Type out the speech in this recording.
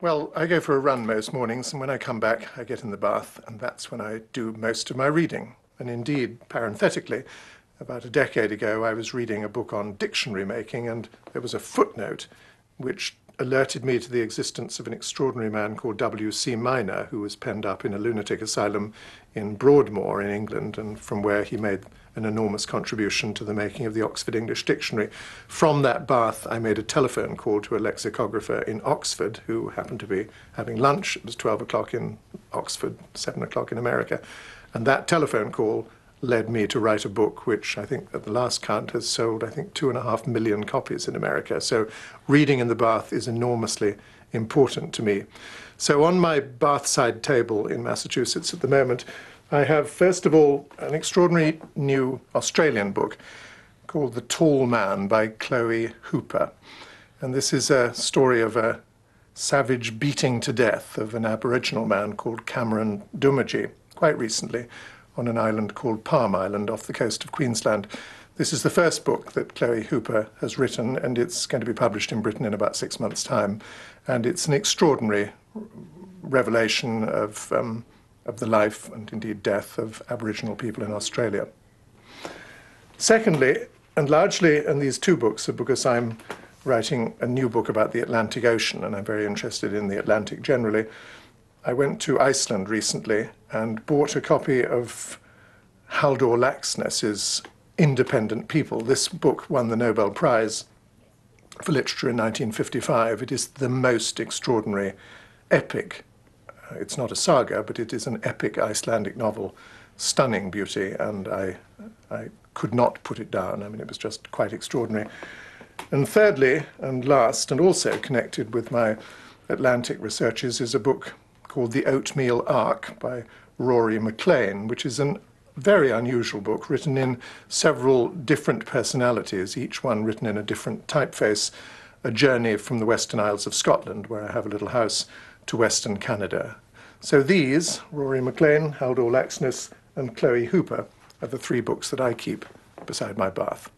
Well, I go for a run most mornings, and when I come back, I get in the bath, and that's when I do most of my reading. And indeed, parenthetically, about a decade ago, I was reading a book on dictionary making, and there was a footnote which alerted me to the existence of an extraordinary man called W.C. Minor, who was penned up in a lunatic asylum in Broadmoor in England, and from where he made an enormous contribution to the making of the Oxford English Dictionary. From that bath, I made a telephone call to a lexicographer in Oxford, who happened to be having lunch. It was 12 o'clock in Oxford, 7 o'clock in America. And that telephone call led me to write a book which I think at the last count has sold, 2.5 million copies in America. So reading in the bath is enormously important to me. So on my bathside table in Massachusetts at the moment, I have, first of all, an extraordinary new Australian book called The Tall Man by Chloe Hooper. And this is a story of a savage beating to death of an Aboriginal man called Cameron Doomadgee, quite recently, on an island called Palm Island off the coast of Queensland. This is the first book that Chloe Hooper has written, and it's going to be published in Britain in about 6 months' time. And it's an extraordinary revelation of the life and indeed death of Aboriginal people in Australia. Secondly, and largely, and these two books are because I'm writing a new book about the Atlantic Ocean, and I'm very interested in the Atlantic generally. I went to Iceland recently and bought a copy of Halldór Laxness's Independent People. This book won the Nobel Prize for Literature in 1955. It is the most extraordinary epic. It's not a saga, but it is an epic Icelandic novel, stunning beauty, and I could not put it down. I mean, it was just quite extraordinary. And thirdly, and last, and also connected with my Atlantic researches, is a book called The Oatmeal Ark by Rory MacLean, which is a very unusual book written in several different personalities, each one written in a different typeface, a journey from the Western Isles of Scotland, where I have a little house, to Western Canada. So these, Rory MacLean, Halldór Laxness, and Chloe Hooper, are the three books that I keep beside my bath.